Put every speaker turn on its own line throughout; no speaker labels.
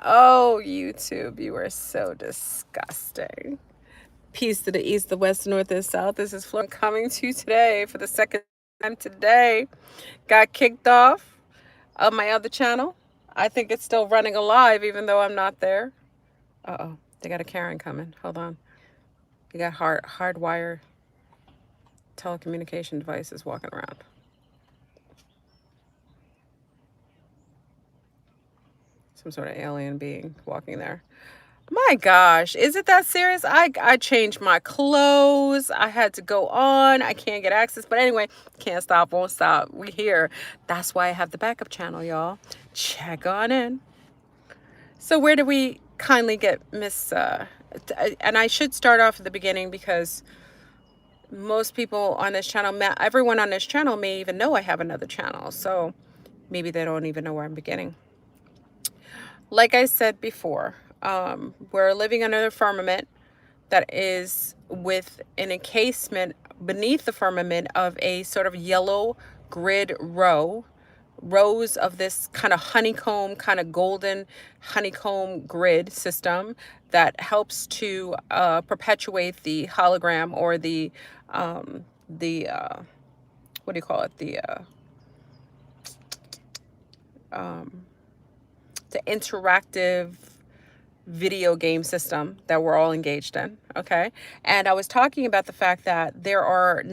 Oh, YouTube, you are so disgusting. Peace to the east, the west, the north, and south. This is Flor coming to you today for the second time today. Got kicked off of my other channel. I think it's still running alive even though I'm not there. Uh-oh. They got a Karen coming. Hold on. They got hardwire telecommunication devices walking around. Some sort of alien being walking there. My gosh, is it that serious? I changed my clothes. I had to go on. I can't get access. But anyway, can't stop, won't stop. We here. That's why I have the backup channel, y'all. Check on in. So where do we kindly get Miss and I should start off at the beginning because most people on this channel, everyone on this channel may even know I have another channel. So maybe they don't even know where I'm beginning. Like I said before, we're living under the firmament that is with an encasement beneath the firmament of a sort of yellow grid rows of this kind of honeycomb, kind of golden honeycomb grid system that helps to perpetuate the hologram or the what do you call it, um, the interactive video game system that we're all engaged in. Okay. And I was talking about the fact that there are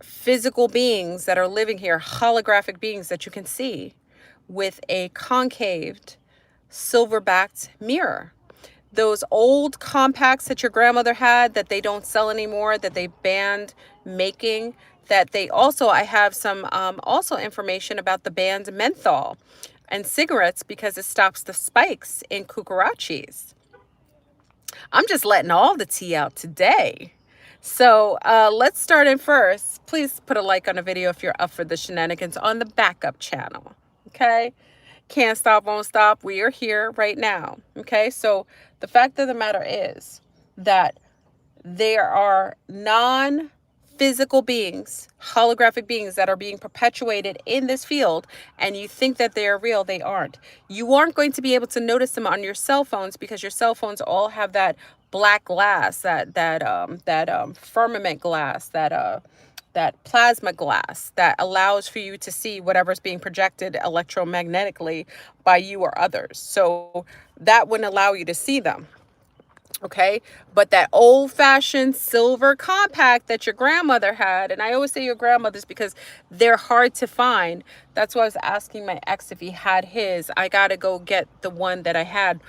physical beings that are living here, holographic beings that you can see with a concaved silver-backed mirror. Those old compacts that your grandmother had that they don't sell anymore, that they banned making, that they also, I have some also information about the banned menthol and cigarettes because it stops the spikes in cucarachas. I'm just letting all the tea out today. So let's start in first. Please put a like on the video if you're up for the shenanigans on the backup channel. Okay? Can't stop, won't stop. We are here right now. Okay? So the fact of the matter is that there are non-physical beings, holographic beings that are being perpetuated in this field, and you think that they are real. They aren't. You aren't going to be able to notice them on your cell phones because your cell phones all have that black glass, that firmament glass, that plasma glass that allows for you to see whatever's being projected electromagnetically by you or others. So that wouldn't allow you to see them. Okay. But that old fashioned silver compact that your grandmother had, and I always say your grandmother's because they're hard to find. That's why I was asking my ex if he had his. I got to go get the one that I had.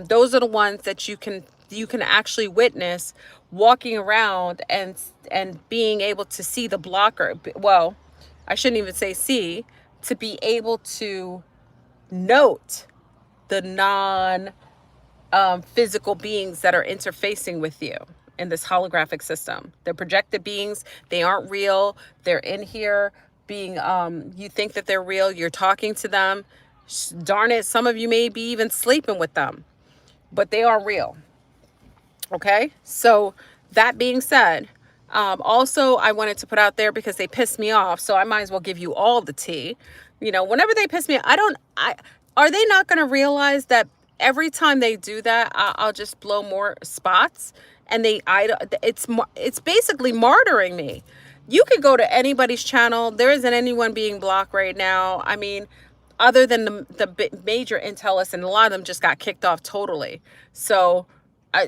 Those are the ones that you can actually witness walking around and being able to see the blocker. Well, I shouldn't even say see, to be able to note the physical beings that are interfacing with you in this holographic system. They're projected beings. They aren't real. They're in here being, you think that they're real. You're talking to them. Darn it, some of you may be even sleeping with them, but they aren't real. Okay. So that being said, also I wanted to put out there because they pissed me off. So I might as well give you all the tea. Whenever they piss me, are they not going to realize that every time they do that, I'll just blow more spots, and it's basically martyring me. You could go to anybody's channel. There isn't anyone being blocked right now. I mean, other than the major Intelists, and a lot of them just got kicked off totally. So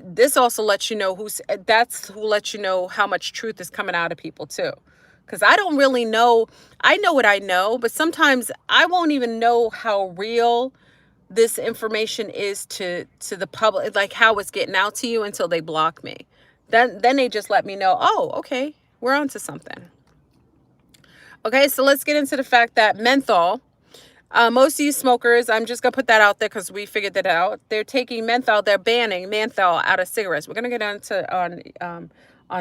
this also lets you know who lets you know how much truth is coming out of people too. Because I don't really know. I know what I know, but sometimes I won't even know how real this information is to the public, like how it's getting out to you, until they block me. Then they just let me know, oh, okay, we're onto something. Okay, so let's get into the fact that menthol, most of you smokers, I'm just gonna put that out there because we figured that out. They're taking menthol, they're banning menthol out of cigarettes. We're gonna get on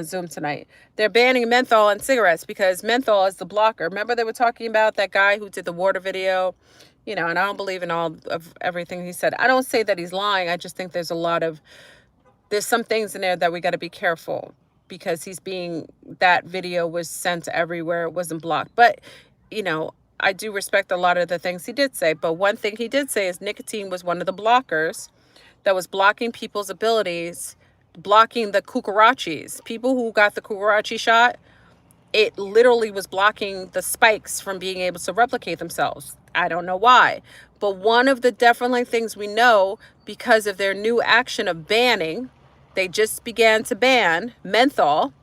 Zoom tonight. They're banning menthol in cigarettes because menthol is the blocker. Remember they were talking about that guy who did the water video? And I don't believe in all of everything he said. I don't say that he's lying. I just think there's some things in there that we got to be careful, because that video was sent everywhere. It wasn't blocked. But, I do respect a lot of the things he did say, but one thing he did say is nicotine was one of the blockers that was blocking people's abilities, blocking the cucarachas. People who got the cucarachi shot, it literally was blocking the spikes from being able to replicate themselves. I don't know why. But one of the definitely things we know, because of their new action of banning, they just began to ban menthol.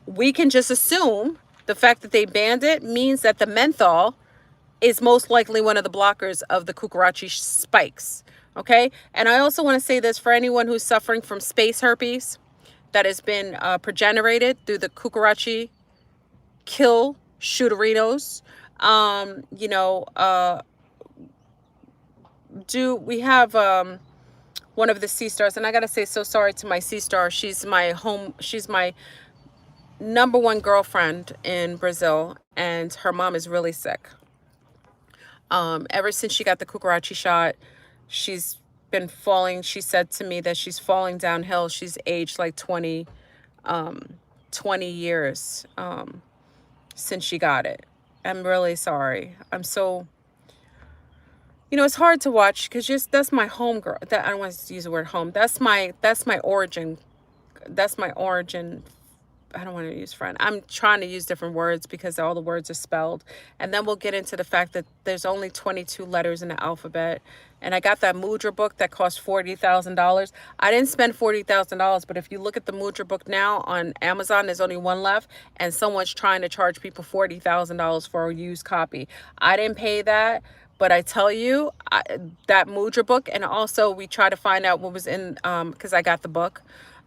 We can just assume the fact that they banned it means that the menthol is most likely one of the blockers of the cucarachi spikes. Okay. And I also want to say this for anyone who's suffering from space herpes that has been progenerated through the cucarachi kill shooterinos. You know, do we have one of the sea stars, and I gotta say so sorry to my sea star. She's my number one girlfriend in Brazil, and her mom is really sick. Ever since she got the cucarachi shot, she's been falling. She said to me that she's falling downhill. She's aged like 20 years since she got it. I'm really sorry. I'm so, it's hard to watch because just that's my home girl. That I don't want to use the word home. That's my origin. That's my origin. I don't want to use friend. I'm trying to use different words because all the words are spelled. And then we'll get into the fact that there's only 22 letters in the alphabet. And I got that Mudra book that cost $40,000. I didn't spend $40,000, but if you look at the Mudra book now on Amazon, there's only one left, and someone's trying to charge people $40,000 for a used copy. I didn't pay that. But I tell you, that Mudra book, and also we try to find out what was in, because I got the book.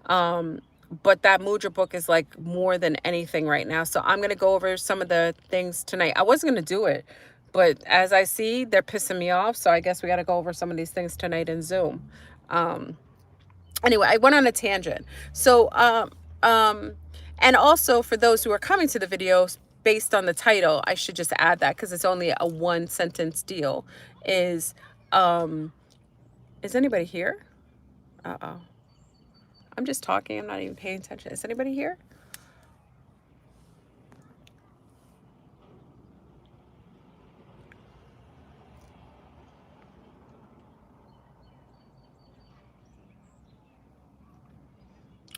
But that Mudra book is like more than anything right now. So I'm going to go over some of the things tonight. I wasn't going to do it, but as I see, they're pissing me off. So I guess we got to go over some of these things tonight in Zoom. Anyway, I went on a tangent. So, and also for those who are coming to the video based on the title, I should just add that because it's only a one sentence deal is anybody here? Uh-oh. I'm just talking. I'm not even paying attention. Is anybody here?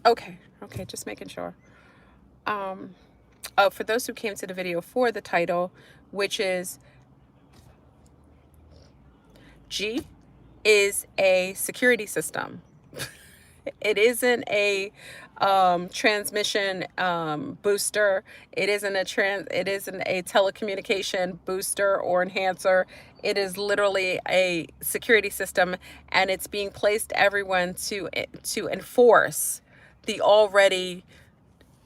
Okay. Okay. Just making sure. For those who came to the video for the title, which is G is a security system. It isn't a transmission booster. It isn't a telecommunication booster or enhancer. It is literally a security system, and it's being placed everyone to enforce the already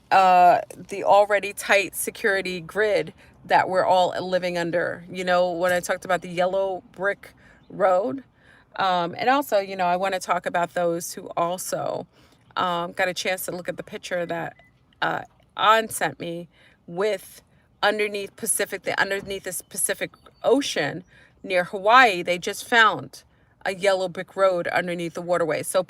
tight security grid that we're all living under. When I talked about the yellow brick road, and also, I want to talk about those who also got a chance to look at the picture that An sent me with underneath this Pacific Ocean near Hawaii. They just found a yellow brick road underneath the waterway. So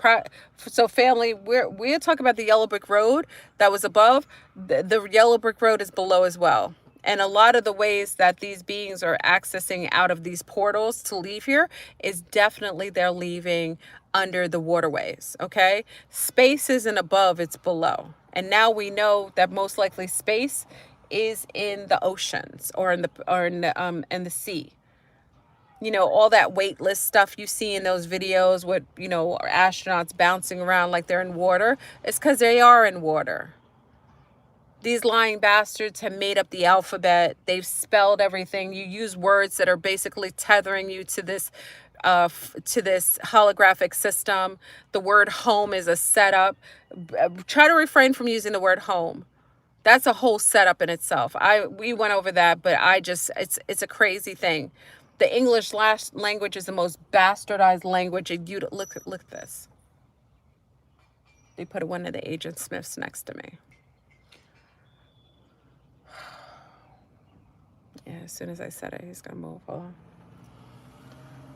family, we're talking about the yellow brick road that was above. The yellow brick road is below as well. And a lot of the ways that these beings are accessing out of these portals to leave here is definitely they're leaving under the waterways. Okay. Space isn't above, it's below. And now we know that most likely space is in the oceans or in the sea. All that weightless stuff you see in those videos with, astronauts bouncing around like they're in water. It's because they are in water. These lying bastards have made up the alphabet. They've spelled everything. You use words that are basically tethering you to this holographic system. The word home is a setup. Try to refrain from using the word home. That's a whole setup in itself. We went over that, but it's a crazy thing. The English language is the most bastardized language. And you look at this. They put one of the Agent Smiths next to me. Yeah, as soon as I said it, he's gonna move. Hold on.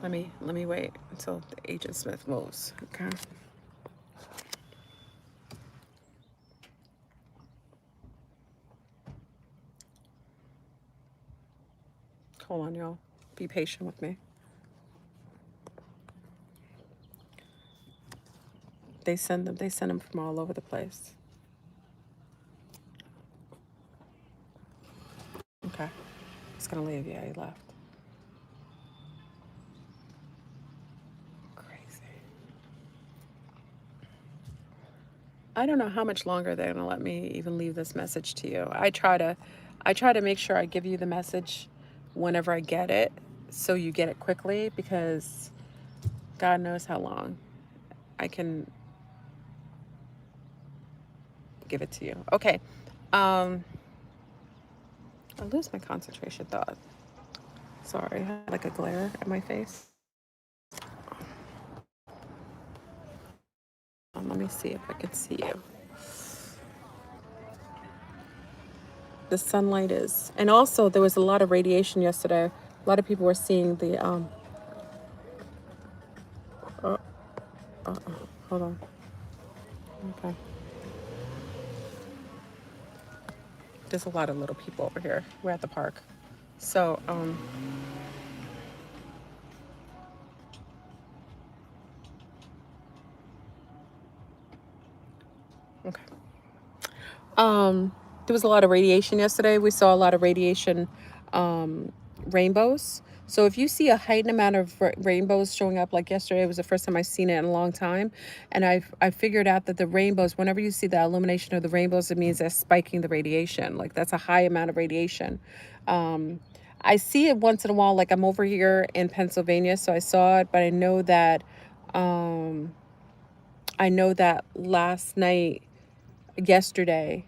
Let me wait until the Agent Smith moves. Okay. Hold on, y'all. Be patient with me. They send them from all over the place. Okay. It's gonna leave. Yeah, he left. Crazy. I don't know how much longer they're gonna let me even leave this message to you. I try to make sure I give you the message whenever I get it, so you get it quickly, because God knows how long I can give it to you. Okay. I lose my concentration thought. Sorry, I had like a glare at my face. Let me see if I can see you. The sunlight is, and also there was a lot of radiation yesterday. A lot of people were seeing the hold on. Okay. There's a lot of little people over here. We're at the park. So, okay. There was a lot of radiation yesterday. We saw a lot of radiation rainbows. So if you see a heightened amount of rainbows showing up, like yesterday, it was the first time I've seen it in a long time. And I figured out that the rainbows, whenever you see the illumination of the rainbows, it means they're spiking the radiation. Like that's a high amount of radiation. I see it once in a while, like I'm over here in Pennsylvania, so I saw it, but I know that last night, yesterday,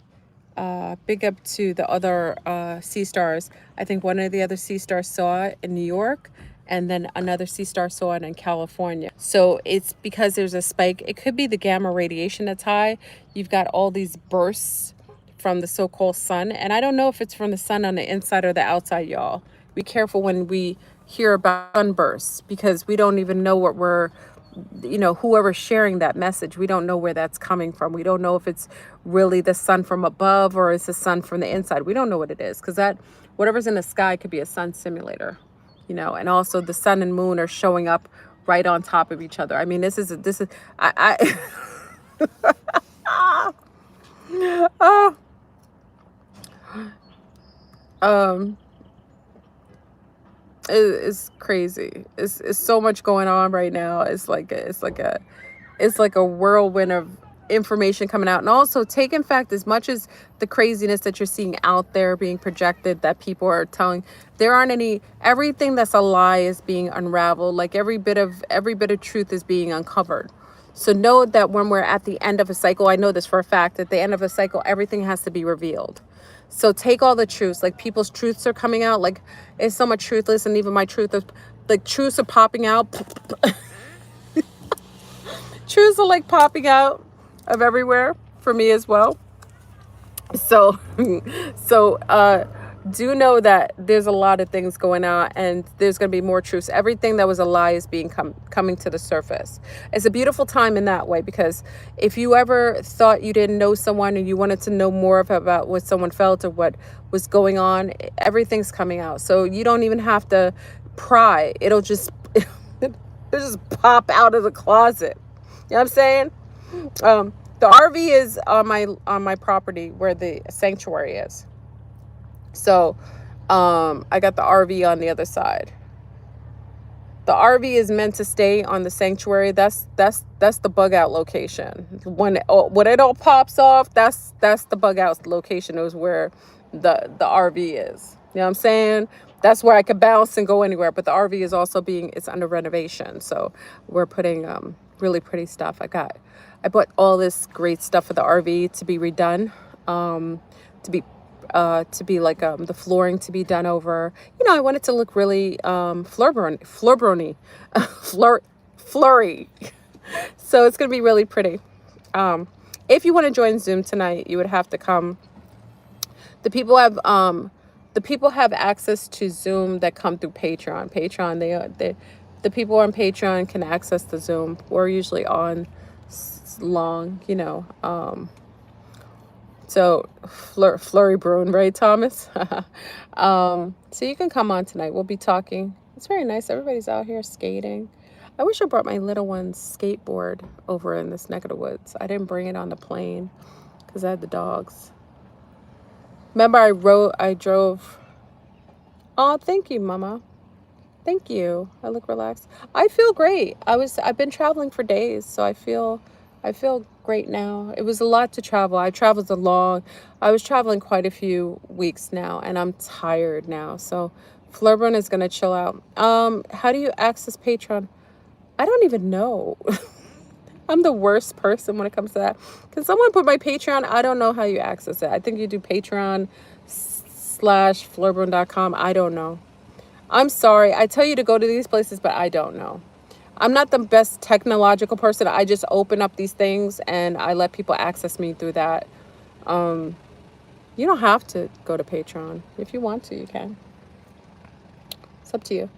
big up to the other Sea Stars. I think one of the other Sea Stars saw it in New York, and then another Sea Star saw it in California. So it's because there's a spike. It could be the gamma radiation that's high. You've got all these bursts from the so-called sun, and I don't know if it's from the sun on the inside or the outside, y'all. Be careful when we hear about sunbursts, because we don't even know what we're, whoever's sharing that message, we don't know where that's coming from. We don't know if it's really the sun from above or it's the sun from the inside. We don't know what it is, because that whatever's in the sky could be a sun simulator, and also the sun and moon are showing up right on top of each other. I mean, this is I oh, it's crazy. It's so much going on right now. It's like a whirlwind of information coming out. And also take in fact, as much as the craziness that you're seeing out there being projected, that people are telling, there aren't any, everything that's a lie is being unraveled. Like every bit of truth is being uncovered. So know that when we're at the end of a cycle, I know this for a fact, at the end of a cycle, everything has to be revealed. So take all the truths, like people's truths are coming out. Like it's so much truth. Listen, even my truth of, like, truths are popping out. Truths are like popping out of everywhere for me as well. So do know that there's a lot of things going on, and there's going to be more truths. Everything that was a lie is being coming to the surface. It's a beautiful time in that way, because if you ever thought you didn't know someone and you wanted to know more about what someone felt or what was going on, everything's coming out. So you don't even have to pry. It'll just it'll just pop out of the closet. You know what I'm saying? The RV is on my property where the sanctuary is. So I got the RV on the other side. The RV is meant to stay on the sanctuary. That's the bug out location. When it all pops off, that's the bug out location. It was where the RV is. You know what I'm saying? That's where I could bounce and go anywhere. But the RV is also it's under renovation. So we're putting really pretty stuff. I bought all this great stuff for the RV to be redone, to be like the flooring to be done over. I want it to look really flurry. So it's gonna be really pretty. If you want to join Zoom tonight, you would have to come. The people have access to Zoom that come through Patreon. The people on Patreon can access the Zoom. We're usually on long, So Flurry Bruin, right, Thomas? So you can come on tonight. We'll be talking. It's very nice. Everybody's out here skating. I wish I brought my little one's skateboard over in this neck of the woods. I didn't bring it on the plane because I had the dogs. Remember, I drove. Oh, thank you, Mama. Thank you. I look relaxed. I feel great. I've been traveling for days, so I feel great now. It was a lot to travel. I was traveling quite a few weeks now, and I'm tired now. So Flurburn is gonna chill out. How do you access Patreon? I don't even know. I'm the worst person when it comes to that. Can someone put my Patreon? I don't know how you access it. I think you do Patreon/flurburn.com. I don't know. I'm sorry. I tell you to go to these places, but I don't know. I'm not the best technological person. I just open up these things and I let people access me through that. You don't have to go to Patreon. If you want to, you can. It's up to you.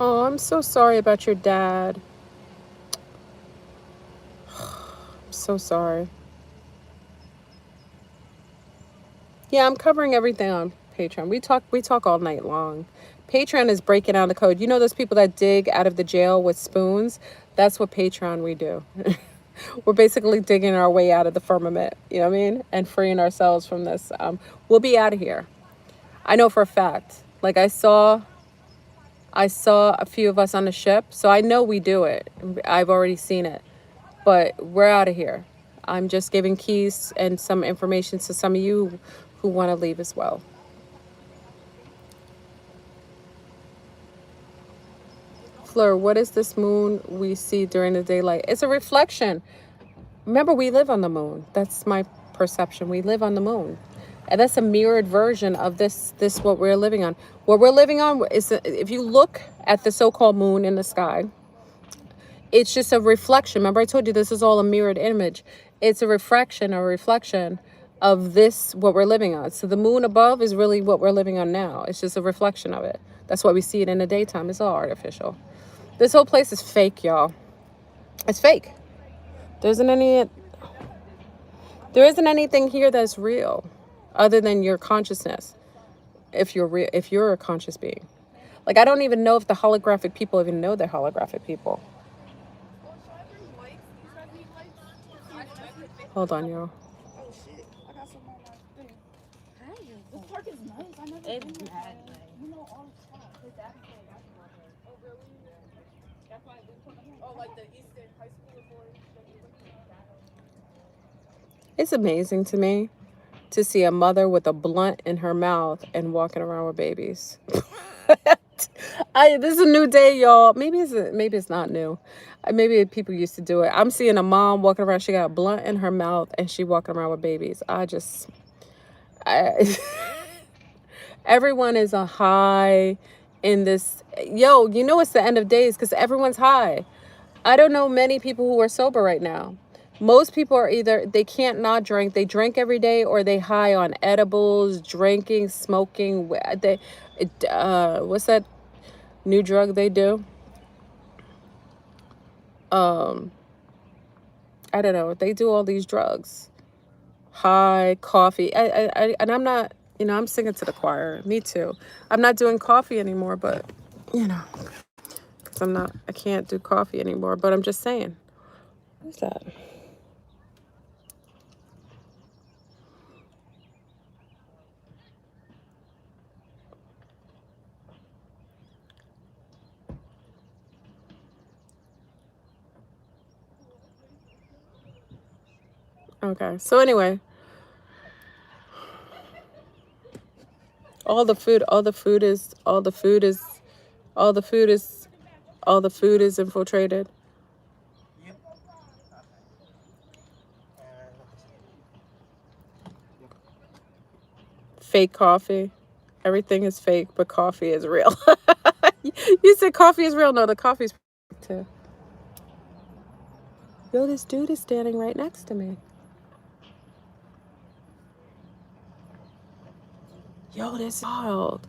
Oh, I'm so sorry about your dad. I'm so sorry. Yeah, I'm covering everything on Patreon. We talk all night long. Patreon is breaking down the code. You know those people that dig out of the jail with spoons? That's what Patreon we do. We're basically digging our way out of the firmament, you know what I mean? And freeing ourselves from this. We'll be out of here. I know for a fact. Like I saw a few of us on the ship, so I know we do it. I've already seen it. But we're out of here. I'm just giving keys and some information to some of you who want to leave as well. Fleur, what is this moon we see during the daylight? It's a reflection. Remember, we live on the moon. That's my perception. We live on the moon. And that's a mirrored version of this what we're living on. What we're living on is, if you look at the so-called moon in the sky, it's just a reflection. Remember, I told you this is all a mirrored image. It's a reflection of this, what we're living on. So the moon above is really what we're living on now. It's just a reflection of it. That's why we see it in the daytime. It's all artificial. This whole place is fake, y'all. It's fake. There isn't anything here that's real other than your consciousness. If you're a conscious being. Like, I don't even know if the holographic people even know they're holographic people. Hold on, y'all.
Oh shit, I got some on my thing. This park is nice. I never been here. You know all the stuff. Oh really? That's why oh, like the Eastern High School boys.
It's amazing to me to see a mother with a blunt in her mouth and walking around with babies. This is a new day, y'all. Maybe it's not new. Maybe people used to do it. I'm seeing a mom walking around. She got a blunt in her mouth and she walking around with babies. Everyone is a high in this. Yo, you know it's the end of days because everyone's high. I don't know many people who are sober right now. Most people are either they can't not drink, they drink every day, or they high on edibles, drinking, smoking. What's that new drug they do? I don't know. They do all these drugs, high coffee. And I'm not. I'm singing to the choir. Me too. I'm not doing coffee anymore, but because I can't do coffee anymore. But I'm just saying. What's that? Okay. So anyway, all the food is infiltrated. Fake coffee. Everything is fake, but coffee is real. You said coffee is real. No, the coffee's too. Yo, this dude is standing right next to me. Yo, this is wild.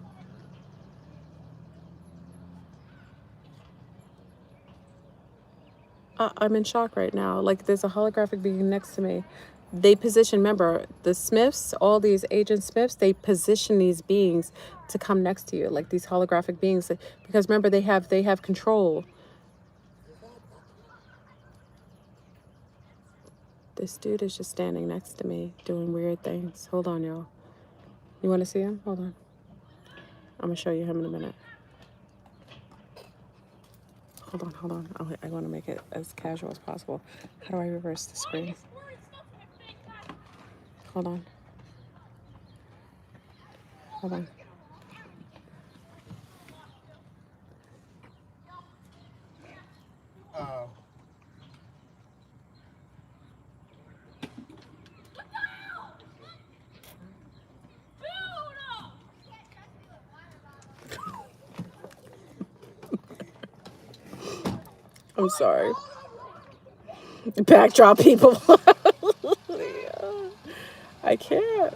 I'm in shock right now. Like, there's a holographic being next to me. They position, remember, the Smiths, all these Agent Smiths, they position these beings to come next to you, like these holographic beings, because remember, they have control. This dude is just standing next to me doing weird things. Hold on, y'all. You want to see him? Hold on. I'm going to show you him in a minute. Hold on. I want to make it as casual as possible. How do I reverse the screen? Hold on. Hold on. I'm sorry. Backdrop people. I can't.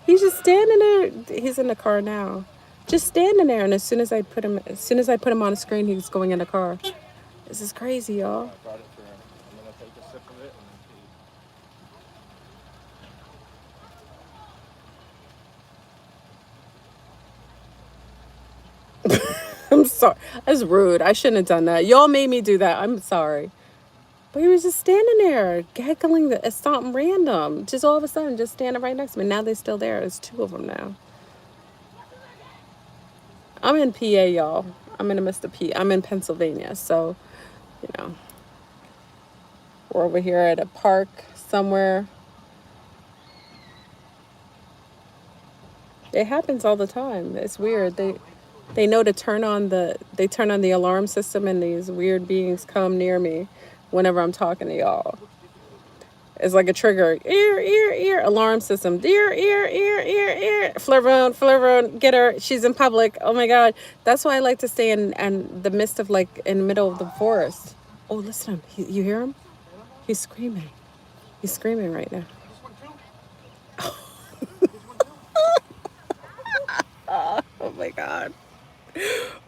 He's just standing there. He's in the car now. Just standing there, and as soon as I put him on the screen, he's going in the car. This is crazy, y'all.
I brought it for him. I'm gonna take a sip of it and then
I'm sorry. That's rude. I shouldn't have done that. Y'all made me do that. I'm sorry. But he was just standing there, giggling at something random. Just all of a sudden, just standing right next to me. Now they're still there. There's two of them now. I'm in PA, y'all. I'm in the midst of PA. I'm in Pennsylvania. So, you know, we're over here at a park somewhere. It happens all the time. It's weird. They know to turn on the alarm system, and these weird beings come near me whenever I'm talking to y'all. It's like a trigger. Ear, alarm system. Ear. Flavor, get her. She's in public. Oh my God. That's why I like to stay in the midst of, like, in the middle of the forest. Oh, listen to him. You hear him? He's screaming. He's screaming right now. Oh my God.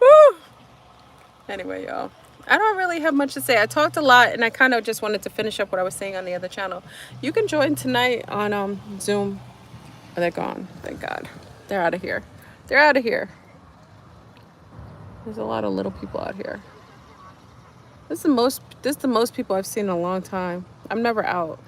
Woo. Anyway, y'all, I don't really have much to say. I talked a lot, and I kind of just wanted to finish up what I was saying on the other channel. You can join tonight on Zoom. Oh, they're gone. Thank God. They're out of here. They're out of here. There's a lot of little people out here. This is the most people I've seen in a long time. I'm never out.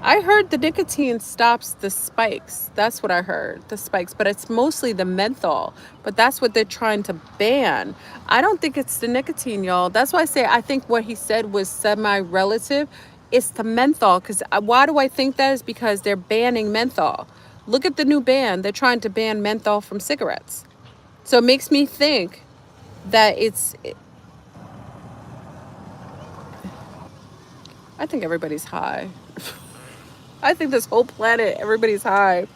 I heard the nicotine stops the spikes. That's what I heard, the spikes. But it's mostly the menthol. But that's what they're trying to ban. I don't think it's the nicotine, y'all. That's why I say I think what he said was semi-relative. It's the menthol. Because why do I think that is? Because they're banning menthol. Look at the new ban. They're trying to ban menthol from cigarettes. So it makes me think that I think everybody's high. I think this whole planet, everybody's high.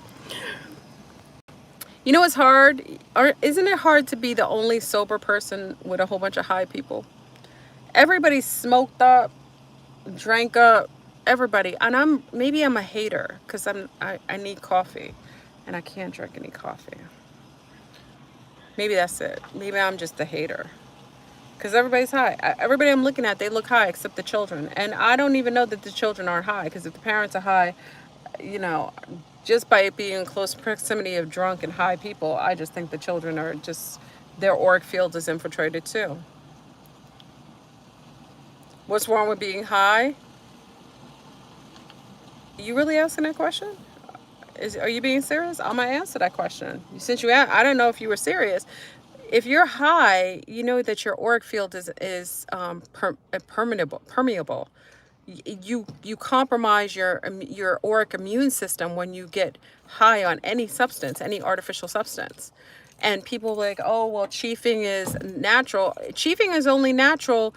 You know what's hard? Or isn't it hard to be the only sober person with a whole bunch of high people? Everybody's smoked up, drank up, everybody. And maybe I'm a hater because I need coffee and I can't drink any coffee. Maybe that's it. Maybe I'm just a hater. Because everybody's high. Everybody I'm looking at, they look high except the children. And I don't even know that the children aren't high. Because if the parents are high, you know, just by it being in close proximity of drunk and high people, I just think the children are just, their auric field is infiltrated too. What's wrong with being high? You really asking that question? Are you being serious? I'm gonna answer that question. Since you asked, I don't know if you were serious. If you're high, you know that your auric field is permeable. You compromise your auric immune system when you get high on any substance, any artificial substance. And people are like, oh well, chiefing is natural. Chiefing is only natural.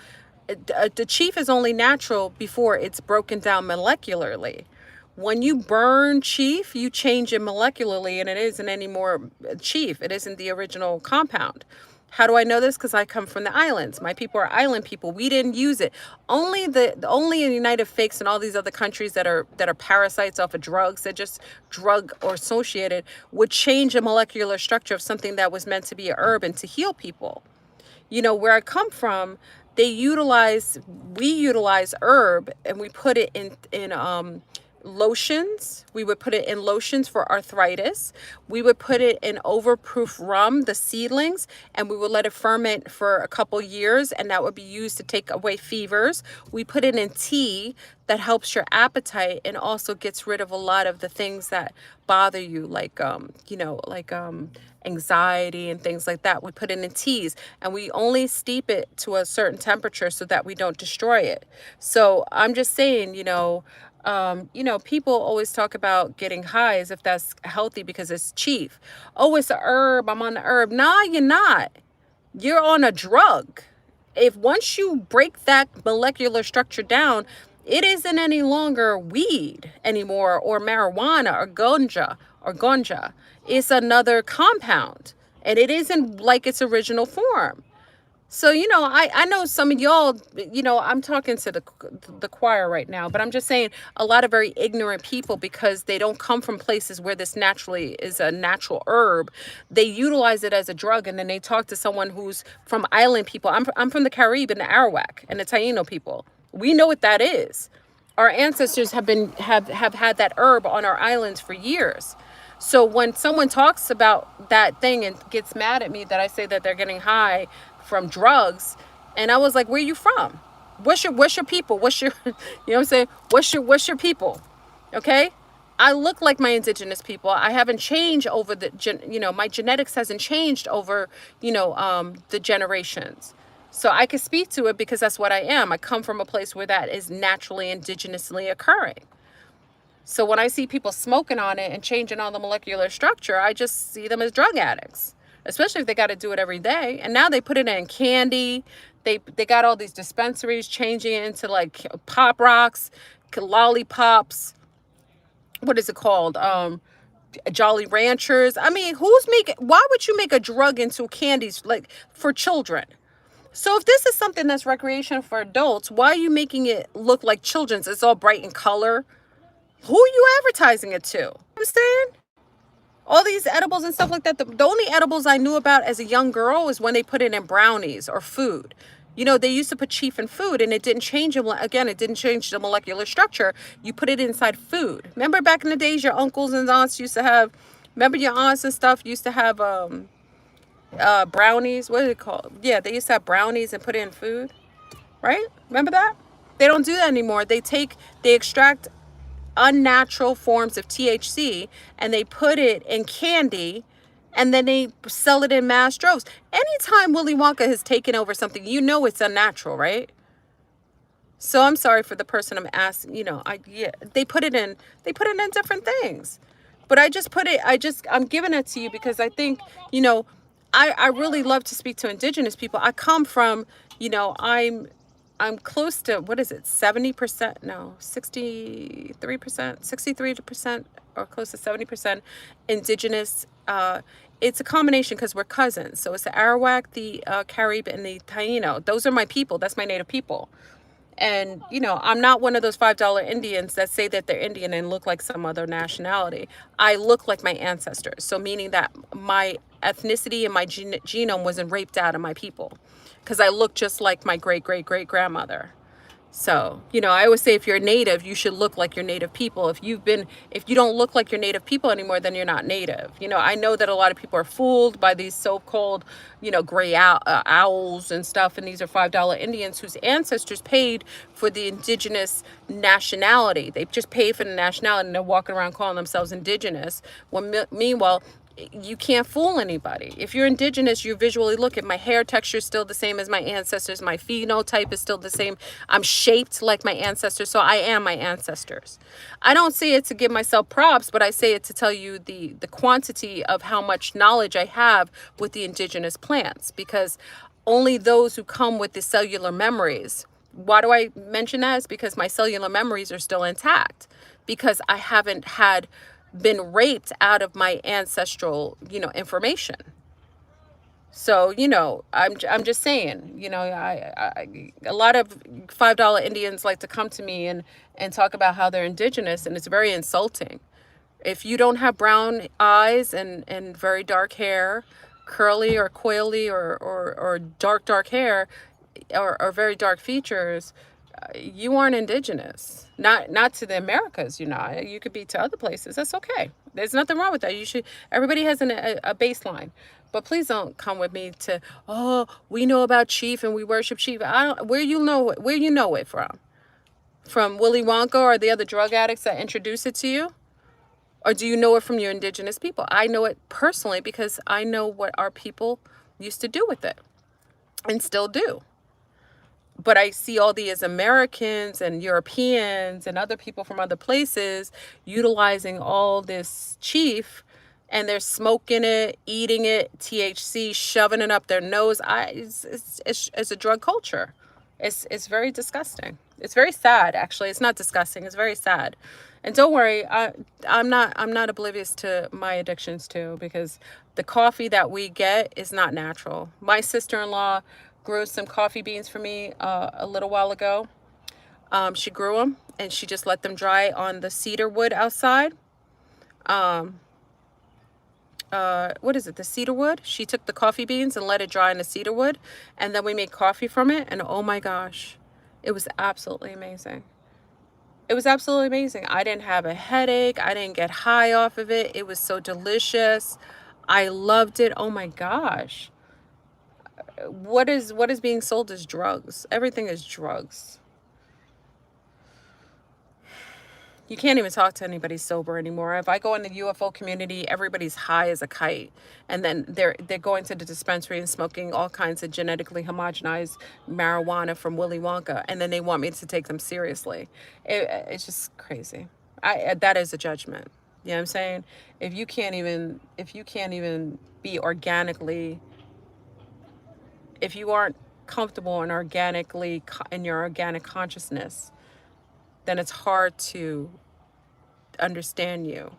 The chief is only natural before it's broken down molecularly. When you burn chief, you change it molecularly, and it isn't anymore chief. It isn't the original compound. How do I know this? Because I come from the islands. My people are island people. We didn't use it. Only in the United States and all these other countries that are parasites off of drugs, that just drug or associated, would change a molecular structure of something that was meant to be a herb and to heal people. Where I come from, they utilize we utilize herb, and we put it in lotions. We would put it in lotions for arthritis. We would put it in overproof rum, the seedlings, and we would let it ferment for a couple years, and that would be used to take away fevers. We put it in tea that helps your appetite and also gets rid of a lot of the things that bother you, like anxiety and things like that. We put it in teas, and we only steep it to a certain temperature so that we don't destroy it. So I'm just saying, people always talk about getting high as if that's healthy because it's cheap. Oh, it's a herb. I'm on the herb. Nah, you're not. You're on a drug. If once you break that molecular structure down, it isn't any longer weed anymore, or marijuana, or ganja. It's another compound, and it isn't like its original form. So, I know some of y'all, I'm talking to the choir right now, but I'm just saying a lot of very ignorant people, because they don't come from places where this naturally is a natural herb. They utilize it as a drug, and then they talk to someone who's from island people. I'm from the Caribbean, the Arawak and the Taino people. We know what that is. Our ancestors have had that herb on our islands for years. So when someone talks about that thing and gets mad at me that I say that they're getting high from drugs, and I was like, where are you from? What's your people? What's your you know what I'm saying? What's your people? Okay? I look like my indigenous people. I haven't changed over my genetics hasn't changed over, the generations. So I can speak to it because that's what I am. I come from a place where that is naturally indigenously occurring. So when I see people smoking on it and changing all the molecular structure, I just see them as drug addicts, especially if they got to do it every day. And now they put it in candy. They got all these dispensaries changing it into like pop rocks, lollipops. What is it called? Jolly Ranchers. I mean, why would you make a drug into candies like for children? So if this is something that's recreation for adults, why are you making it look like children's? It's all bright in color. Who are you advertising it to? Understand? All these edibles and stuff like that. The only edibles I knew about as a young girl is when they put it in brownies or food. They used to put chief in food, and it didn't change it. Again, it didn't change the molecular structure. You put it inside food. Remember back in the days, your uncles and aunts used to have, remember your aunts and stuff used to have brownies. What is it called? Yeah, they used to have brownies and put it in food, right? Remember that? They don't do that anymore. They extract unnatural forms of THC and they put it in candy, and then they sell it in mass droves. Anytime Willy Wonka has taken over something, it's unnatural, right? So I'm sorry for the person I'm asking. They put it in different things, but I'm giving it to you because I think I really love to speak to indigenous people. I come from I'm close to, what is it, 70%? No, 63%, or close to 70% indigenous. It's a combination because we're cousins. So it's the Arawak, the Carib, and the Taino. Those are my people. That's my native people. And, I'm not one of those $5 Indians that say that they're Indian and look like some other nationality. I look like my ancestors. So meaning that my ethnicity and my genome wasn't raped out of my people, because I look just like my great-great-great-grandmother. So, I always say if you're native, you should look like your native people. If you don't look like your native people anymore, then you're not native. I know that a lot of people are fooled by these so-called, gray owls and stuff. And these are $5 Indians whose ancestors paid for the indigenous nationality. They just paid for the nationality, and they're walking around calling themselves indigenous. Meanwhile, you can't fool anybody. If you're indigenous, you visually look at my hair texture is still the same as my ancestors. My phenotype is still the same. I'm shaped like my ancestors. So I am my ancestors. I don't say it to give myself props, but I say it to tell you the quantity of how much knowledge I have with the indigenous plants, because only those who come with the cellular memories. Why do I mention that? Is because my cellular memories are still intact, because I haven't been raped out of my ancestral, information. So, I'm just saying, a lot of $5 Indians like to come to me and talk about how they're indigenous, and it's very insulting. If you don't have brown eyes and very dark hair, curly or coily or dark hair, or very dark features, you aren't indigenous. Not to the Americas. You could be to other places. That's okay. There's nothing wrong with that. You should. Everybody has a baseline. But please don't come with me to, oh, we know about Chief and we worship Chief. I don't. Where you know it from? From Willy Wonka or the other drug addicts that introduce it to you? Or do you know it from your indigenous people? I know it personally because I know what our people used to do with it and still do. But I see all these Americans and Europeans and other people from other places utilizing all this Chief, and they're smoking it, eating it, THC, shoving it up their nose. It's a drug culture. It's very disgusting. It's very sad, actually. It's not disgusting. It's very sad. And don't worry, I'm not oblivious to my addictions too, because the coffee that we get is not natural. My sister-in-law grew some coffee beans for me a little while ago. She grew them and she just let them dry on the cedar wood outside. What is it? The cedar wood. She took the coffee beans and let it dry in the cedar wood, and then we made coffee from it. And oh my gosh, it was absolutely amazing. It was absolutely amazing. I didn't have a headache. I didn't get high off of it. It was so delicious. I loved it. Oh my gosh. What is being sold is drugs. Everything is drugs. You can't even talk to anybody sober anymore. If I go in the UFO community, everybody's high as a kite, and then they're going to the dispensary and smoking all kinds of genetically homogenized marijuana from Willy Wonka, and then they want me to take them seriously. It's just crazy. That is a judgment. You know what I'm saying? If you can't even be organically, if you aren't comfortable and organically in your organic consciousness, then it's hard to understand you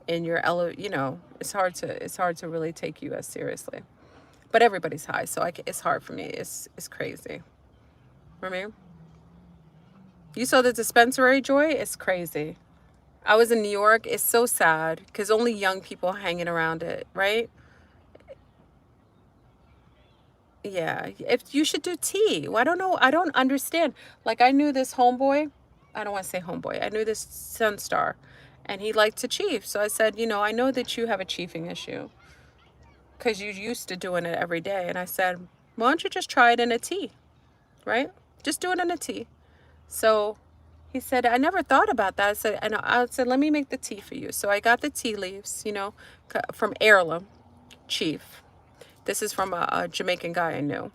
in your it's hard to really take you as seriously. But everybody's high, so it's hard for me. It's crazy. I mean, you saw the dispensary, Joy? It's crazy. I was in New York. It's so sad because only young people hanging around it, right? Yeah, if you should do tea. Well, I don't know. I don't understand. Like, I knew this homeboy. I don't want to say homeboy. I knew this Sunstar, and he liked to chief. So I said, I know that you have a chiefing issue because you're used to doing it every day. And I said, why don't you just try it in a tea, right? Just do it in a tea. So he said, I never thought about that. I said, let me make the tea for you. So I got the tea leaves, from Heirloom Chief. This is from a Jamaican guy I knew.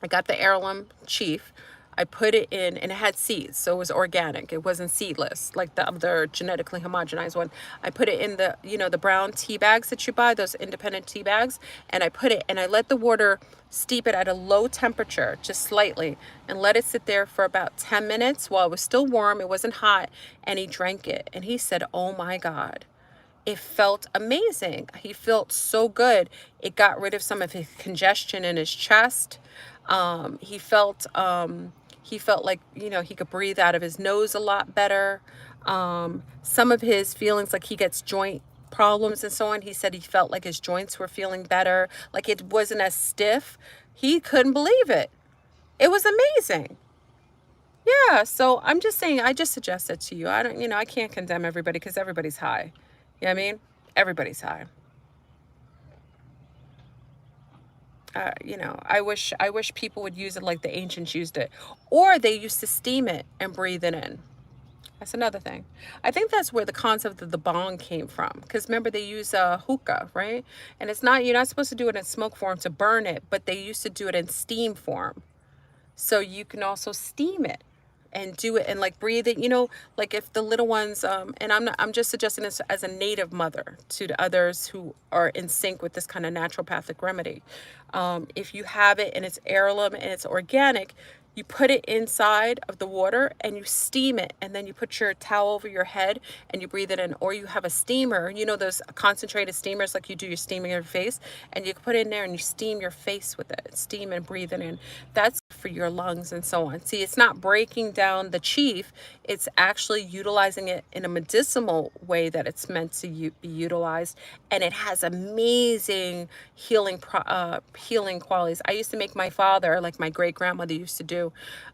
I got the Heirloom Chief. I put it in, and it had seeds, so it was organic. It wasn't seedless like the other genetically homogenized one. I put it in the brown tea bags that you buy, those independent tea bags, and I put it, and I let the water steep it at a low temperature, just slightly, and let it sit there for about 10 minutes while it was still warm. It wasn't hot, and he drank it, and he said, oh my God. It felt amazing. He felt so good. It got rid of some of his congestion in his chest. He felt like, he could breathe out of his nose a lot better. Some of his feelings, like he gets joint problems and so on, he said he felt like his joints were feeling better. Like it wasn't as stiff. He couldn't believe it. It was amazing. Yeah, so I'm just saying, I just suggest it to you. I don't, I can't condemn everybody because everybody's high. You know what I mean? Everybody's high. I wish people would use it like the ancients used it, or they used to steam it and breathe it in. That's another thing. I think that's where the concept of the bong came from. Because remember, they use hookah, right? And you're not supposed to do it in smoke form to burn it, but they used to do it in steam form. So you can also steam it and do it and like breathe it, like if the little ones, and I'm just suggesting this as a native mother to the others who are in sync with this kind of naturopathic remedy. If you have it and it's heirloom and it's organic, You put it inside of the water and you steam it, and then you put your towel over your head and you breathe it in. Or you have a steamer, you know, those concentrated steamers like you do your steaming your face, and you put it in there and you steam your face with it. Steam and breathe it in. That's for your lungs and so on. See, it's not breaking down the chief, it's actually utilizing it in a medicinal way that it's meant to be utilized, and it has amazing healing qualities. I used to make my father, like my great grandmother used to do,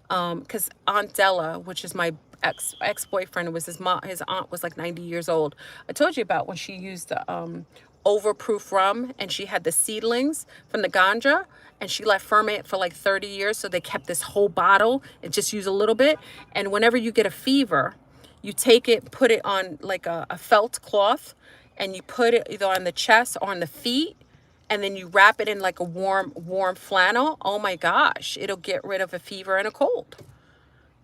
because Aunt Della, which is my ex-boyfriend, was his mom. His aunt was like 90 years old. I told you about when she used the overproof rum, and she had the seedlings from the ganja, and she let ferment for like 30 years, so they kept this whole bottle and just use a little bit. And whenever you get a fever, you take it, put it on like a felt cloth, and you put it either on the chest or on the feet, and then you wrap it in like a warm flannel. Oh my gosh, it'll get rid of a fever and a cold.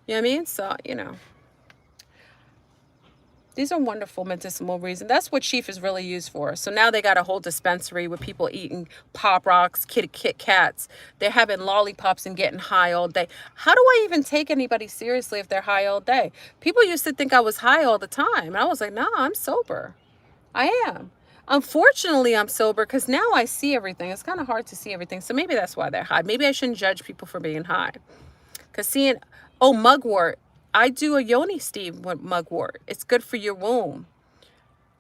You know what I mean? So, you know, these are wonderful medicinal reasons. That's what Chief is really used for. So now they got a whole dispensary with people eating Pop Rocks, Kit Kats. They're having lollipops and getting high all day. How do I even take anybody seriously if they're high all day? People used to think I was high all the time. And I was like, nah, I'm sober. I am. Unfortunately, I'm sober because now I see everything. It's kind of hard to see everything. So maybe that's why they're high. Maybe I shouldn't judge people for being high. Because seeing, oh, mugwort. I do a yoni steam with mugwort. It's good for your womb.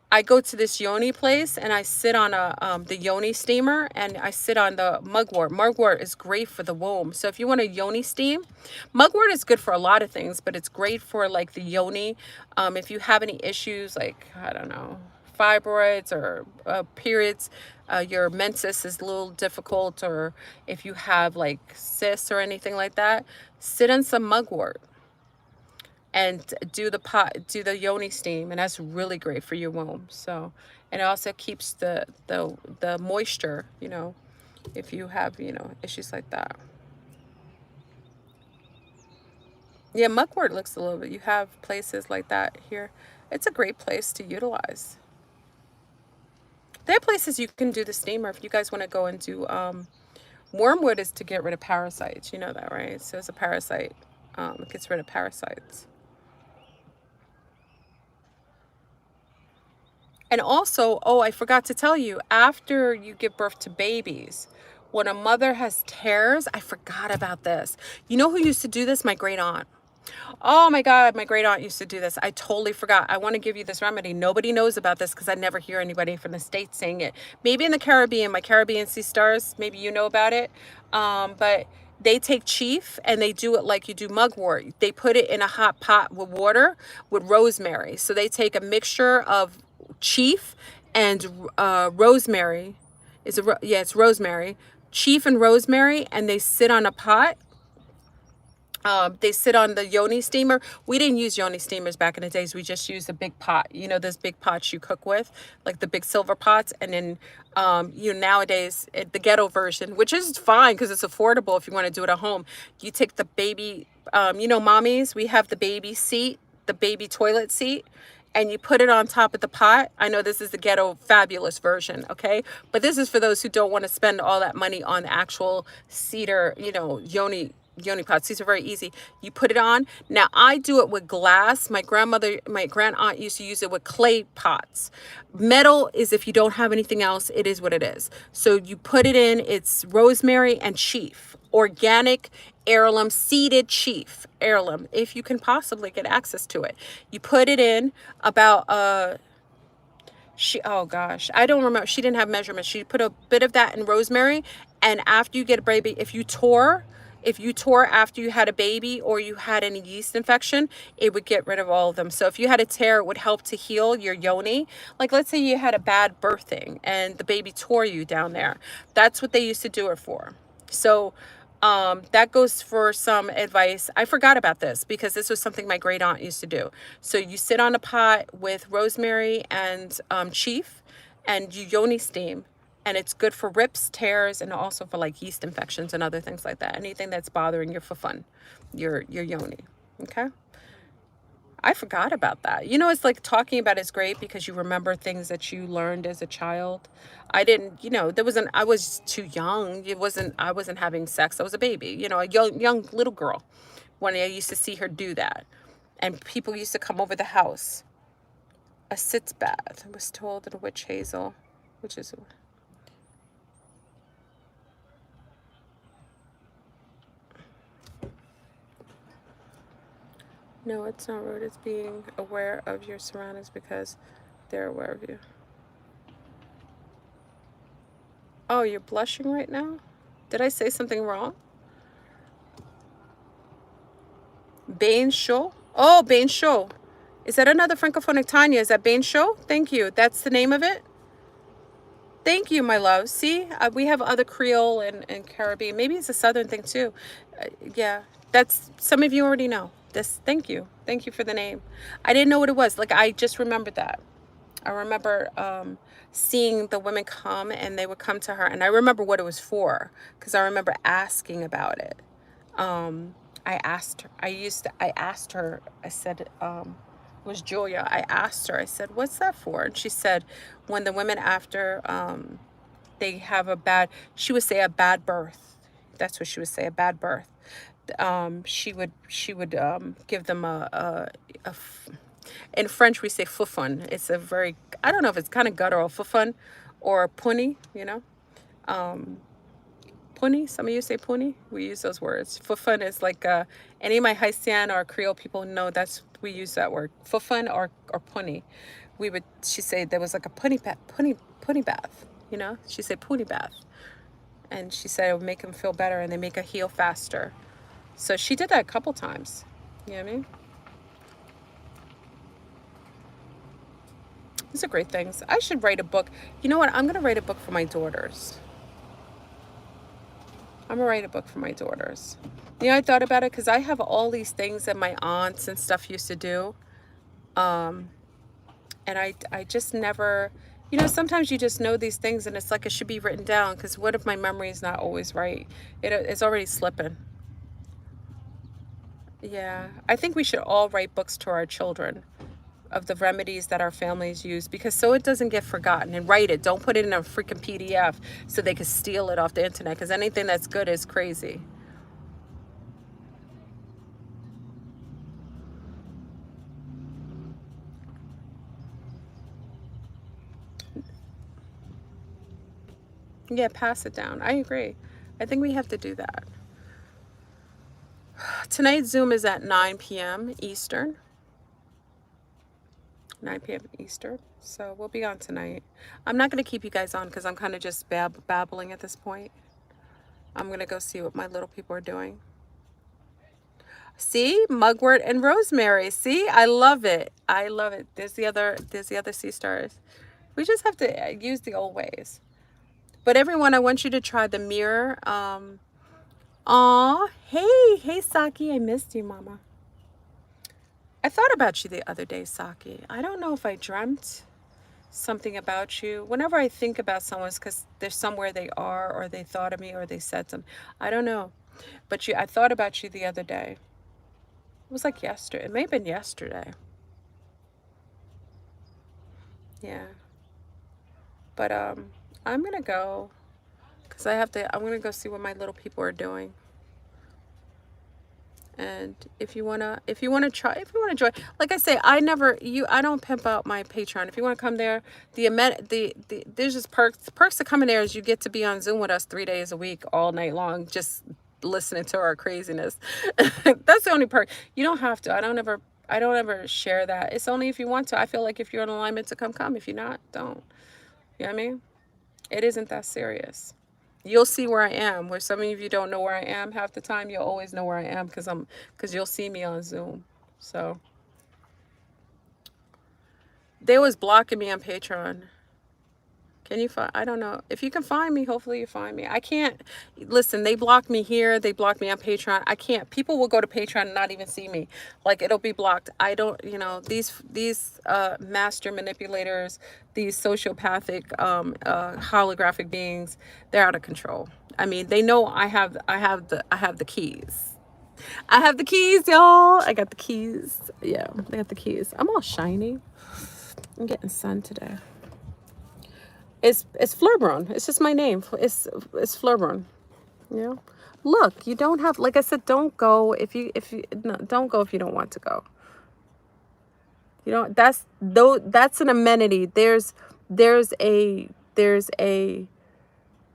I go to this yoni place and I sit on the yoni steamer, and I sit on the mugwort. Mugwort is great for the womb. So if you want a yoni steam, mugwort is good for a lot of things, but it's great for like the yoni. If you have any issues like, I don't know, fibroids or periods, your menses is a little difficult, or if you have like cysts or anything like that, sit on some mugwort and do the yoni steam, and that's really great for your womb. So, and it also keeps the moisture, you know, if you have, you know, issues like that. Yeah, mugwort looks a little bit, you have places like that here. It's a great place to utilize. There are places you can do the steamer if you guys want to go and do wormwood is to get rid of parasites, you know that, right? So it's a parasite, it gets rid of parasites. And also, oh, I forgot to tell you, after you give birth to babies, when a mother has tears, I forgot about this. You know who used to do this? My great aunt. Oh my God, my great aunt used to do this. I totally forgot. I want to give you this remedy. Nobody knows about this because I never hear anybody from the States saying it. Maybe in the Caribbean, my Caribbean sea stars, maybe you know about it. But they take chief and they do it like you do mugwort. They put it in a hot pot with water with rosemary. So they take a mixture of chief and rosemary. Yeah, it's rosemary. Chief and rosemary, and they sit on a pot. They sit on the yoni steamer. We didn't use yoni steamers back in the days. We just used a big pot. You know, those big pots you cook with, like the big silver pots. And then, you know, nowadays, the ghetto version, which is fine because it's affordable if you want to do it at home. You take the baby, you know, mommies, we have the baby seat, the baby toilet seat, and you put it on top of the pot. I know this is the ghetto fabulous version, okay? But this is for those who don't want to spend all that money on the actual cedar, you know, yoni pots. These are very easy. You put it on. Now I do it with glass. My grand aunt used to use it with clay pots. Metal is if you don't have anything else, it is what it is. So you put it in, it's rosemary and chief, organic heirloom seeded chief, heirloom, if you can possibly get access to it. You put it in about oh gosh, I don't remember. She didn't have measurements. She put a bit of that in rosemary, and after you get a baby, if you tore after you had a baby or you had any yeast infection, it would get rid of all of them. So if you had a tear, it would help to heal your yoni. Like let's say you had a bad birthing and the baby tore you down there. That's what they used to do it for. So that goes for some advice. I forgot about this because this was something my great aunt used to do. So you sit on a pot with rosemary and chief, and you yoni steam, and it's good for rips, tears, and also for like yeast infections and other things like that. Anything that's bothering your fun, your yoni. Okay. I forgot about that. You know, it's like talking about it's great because you remember things that you learned as a child. I didn't, you know, there wasn't, I was too young. I wasn't having sex. I was a baby, you know, a young little girl when I used to see her do that. And people used to come over the house. A sitz bath. I was told in a witch hazel, which is, no, it's not rude. It's being aware of your surroundings because they're aware of you. Oh, you're blushing right now? Did I say something wrong? Bain Show? Oh, Bain Show. Is that another francophonic Tanya? Is that Bain Show? Thank you. That's the name of it? Thank you, my love. See, we have other Creole and Caribbean. Maybe it's a Southern thing too. Yeah, that's some of you already know this. Thank you. Thank you for the name. I didn't know what it was. Like, I just remembered that. I remember seeing the women come and they would come to her. And I remember what it was for because I remember asking about it. I asked her, I asked her, I said, it was Julia. I asked her, I said, what's that for? And she said, when the women after they have a bad, she would say a bad birth. That's what she would say, a bad birth. She would give them in French we say fufun. It's a very, I don't know if it's kind of guttural, fufun or punny, you know. Punny, some of you say punny. We use those words. Fufun is like any of my Haitian or Creole people know that's we use that word. Fufun or punny. She say there was like a punny bath, you know. She said punny bath, and she said it would make them feel better and they make a heal faster. So she did that a couple times. You know what I mean? These are great things. I should write a book. You know what? I'm gonna write a book for my daughters. I'm gonna write a book for my daughters. You know, I thought about it because I have all these things that my aunts and stuff used to do. And I just never, you know, sometimes you just know these things and it's like it should be written down because what if my memory is not always right? It's already slipping. Yeah, I think we should all write books to our children of the remedies that our families use because so it doesn't get forgotten, and write it. Don't put it in a freaking PDF so they can steal it off the internet because anything that's good is crazy. Yeah, pass it down. I agree. I think we have to do that. Tonight's Zoom is at 9 p.m. Eastern. 9 p.m. Eastern. So we'll be on tonight. I'm not going to keep you guys on because I'm kind of just babbling at this point. I'm going to go see what my little people are doing. See, Mugwort and Rosemary. See, I love it. I love it. There's the other sea stars. We just have to use the old ways. But everyone, I want you to try the mirror. Aw, hey, Saki, I missed you, Mama. I thought about you the other day, Saki. I don't know if I dreamt something about you. Whenever I think about someone, it's because they're somewhere they are, or they thought of me, or they said something. I don't know. But I thought about you the other day. It was like yesterday. It may have been yesterday. Yeah. But I'm gonna go because I'm gonna go see what my little people are doing. And if you wanna join, like I say, I don't pimp out my Patreon. If you wanna come there, there's just perks to coming there is you get to be on Zoom with us 3 days a week, all night long, just listening to our craziness. That's the only perk. You don't have to. I don't ever share that. It's only if you want to. I feel like if you're in alignment to come. If you're not, don't. You know what I mean? It isn't that serious. You'll see where I am. Where some of you don't know where I am half the time, you'll always know where I am because you'll see me on Zoom. So they was blocking me on Patreon. Can you find? I don't know. If you can find me, hopefully you find me. I can't. Listen, they blocked me here. They blocked me on Patreon. I can't. People will go to Patreon and not even see me. Like, it'll be blocked. I don't, these master manipulators, these sociopathic holographic beings, they're out of control. I mean, they know I have the keys. I have the keys, y'all. I got the keys. Yeah, I got the keys. I'm all shiny. I'm getting sun today. It's Fleurbrun. It's just my name. It's Fleurbrun. You know? Look, you don't have, like I said, don't go if you no, don't go if you don't want to go. You know, that's an amenity. There's a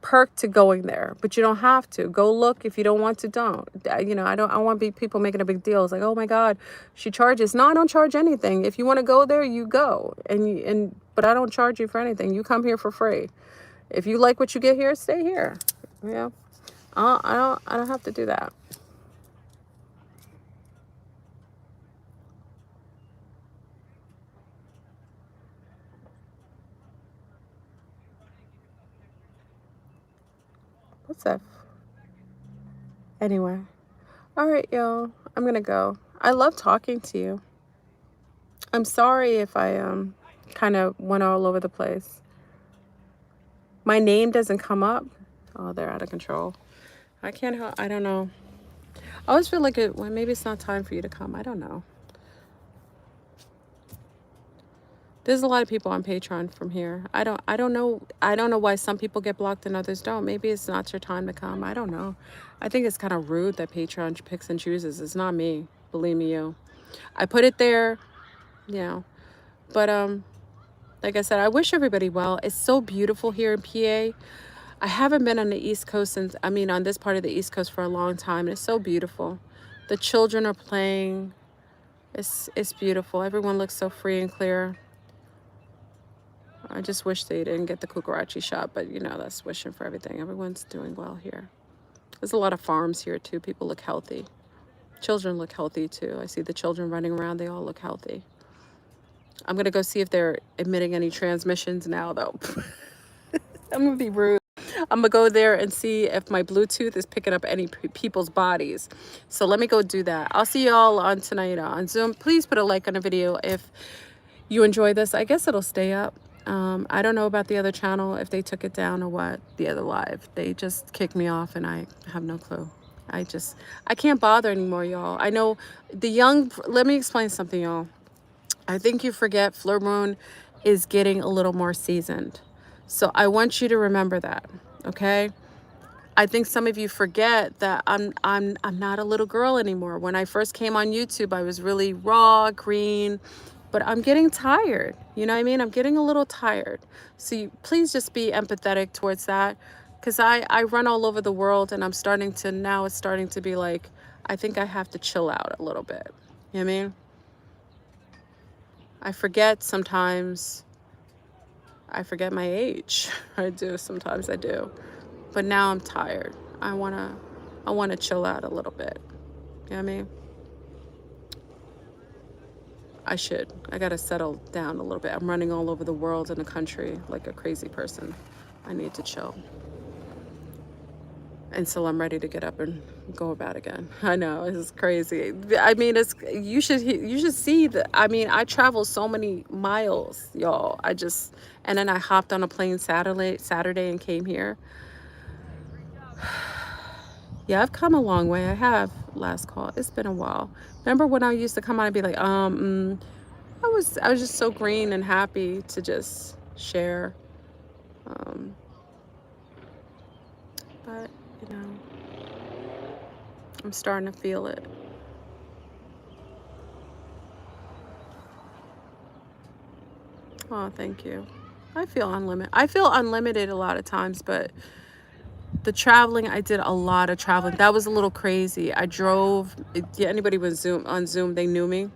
perk to going there, but you don't have to. Go look. If you don't want to, don't. You know, I want to be people making a big deal. It's like, oh my God, she charges. No, I don't charge anything. If you want to go there, you go. But I don't charge you for anything. You come here for free. If you like what you get here, stay here. Yeah. I don't have to do that. What's that? Anyway. All right, y'all. I'm gonna go. I love talking to you. I'm sorry if I kind of went all over the place. My name doesn't come up. Oh, they're out of control. I can't help. I don't know. I always feel like well, maybe it's not time for you to come. I don't know. There's a lot of people on Patreon from here. I don't know. I don't know why some people get blocked and others don't. Maybe it's not your time to come. I don't know. I think it's kind of rude that Patreon picks and chooses. It's not me. Believe me, you. I put it there, you know. But like I said, I wish everybody well. It's so beautiful here in PA. I haven't been on the East Coast on this part of the East Coast for a long time. And it's so beautiful. The children are playing. It's beautiful. Everyone looks so free and clear. I just wish they didn't get the cucarachi shot, but you know, that's wishing for everything. Everyone's doing well here. There's a lot of farms here too. People look healthy. Children look healthy too. I see the children running around. They all look healthy. I'm going to go see if they're emitting any transmissions now though. I'm going to be rude. I'm going to go there and see if my Bluetooth is picking up any people's bodies. So let me go do that. I'll see y'all on tonight on Zoom. Please put a like on the video if you enjoy this. I guess it'll stay up. I don't know about the other channel, if they took it down or what, the other live. They just kicked me off and I have no clue. I can't bother anymore, y'all. I know let me explain something, y'all. I think you forget Fleurbrun is getting a little more seasoned. So I want you to remember that, okay? I think some of you forget that I'm not a little girl anymore. When I first came on YouTube, I was really raw, green, but I'm getting tired. You know what I mean? I'm getting a little tired. So please just be empathetic towards that, because I run all over the world and now it's starting to be like, I think I have to chill out a little bit. You know what I mean? I forget sometimes. I forget my age. I do. Sometimes I do. But now I'm tired. I wanna chill out a little bit. You know what I mean? I gotta settle down a little bit. I'm running all over the world and the country like a crazy person. I need to chill. Until I'm ready to get up and go about again. I know, it's crazy. I mean, you should see that. I mean, I travel so many miles, y'all. And then I hopped on a plane Saturday and came here. Yeah, I've come a long way. I have. Last call. It's been a while. Remember when I used to come on and be like, I was just so green and happy to just share. But you know, I'm starting to feel it. Oh, thank you. I feel unlimited. I feel unlimited a lot of times, but the traveling, I did a lot of traveling. That was a little crazy. I drove. Yeah, anybody was on Zoom, they knew me.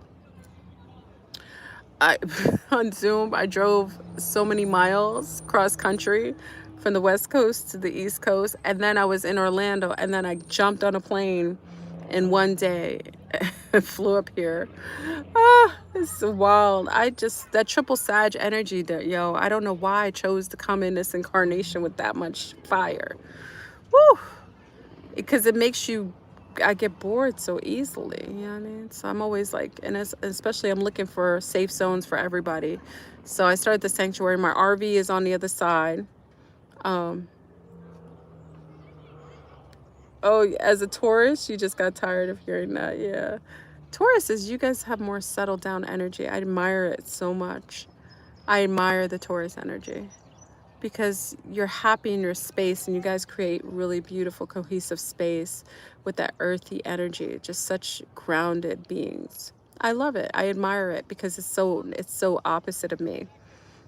On Zoom, I drove so many miles cross country from the West Coast to the East Coast, and then I was in Orlando, and then I jumped on a plane in one day and flew up here. It's wild. That triple Sag energy that, yo, I don't know why I chose to come in this incarnation with that much fire. Woo! Because it makes I get bored so easily, you know what I mean? So I'm always like, and especially I'm looking for safe zones for everybody. So I started the sanctuary. My RV is on the other side. Oh, as a Taurus, you just got tired of hearing that. Yeah. Tauruses, you guys have more settled down energy. I admire it so much. I admire the Taurus energy because you're happy in your space and you guys create really beautiful, cohesive space with that earthy energy. Just such grounded beings. I love it. I admire it because it's so opposite of me.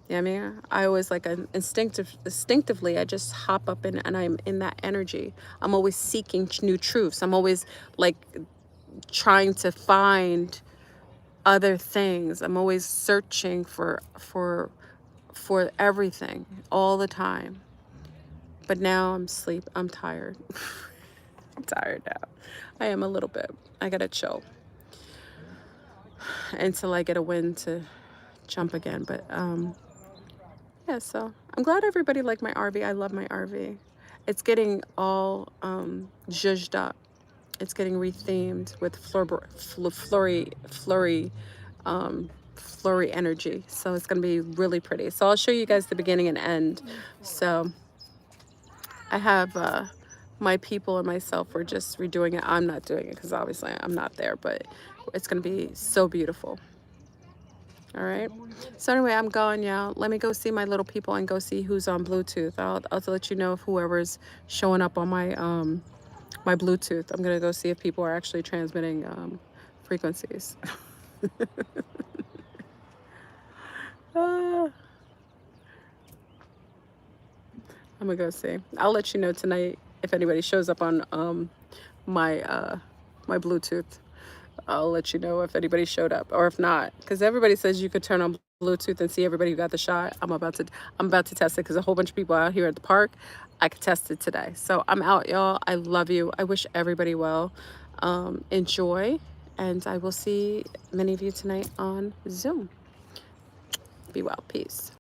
Yeah, I mean, I always like instinctively, I just hop up in and I'm in that energy. I'm always seeking new truths. I'm always like trying to find other things. I'm always searching for everything all the time. But now I'm tired. I'm tired now. I am a little bit. I gotta chill until I get a wind to jump again. But yeah, so I'm glad everybody liked my RV. I love my RV. It's getting all zhuzhed up. It's getting rethemed with flurry energy. So it's gonna be really pretty. So I'll show you guys the beginning and end. So I have my people and myself, we're just redoing it. I'm not doing it because obviously I'm not there, but it's gonna be so beautiful. All right. So anyway, I'm going now. Let me go see my little people and go see who's on Bluetooth. I'll let you know if whoever's showing up on my my Bluetooth. I'm gonna go see if people are actually transmitting frequencies. Ah, I'm gonna go see. I'll let you know tonight if anybody shows up on my my Bluetooth. I'll let you know if anybody showed up or if not, because everybody says you could turn on Bluetooth and see everybody who got the shot. I'm about to test it because a whole bunch of people out here at the park. I could test it today. So I'm out, y'all. I love you. I wish everybody well. Enjoy, and I will see many of you tonight on Zoom. Be well. Peace.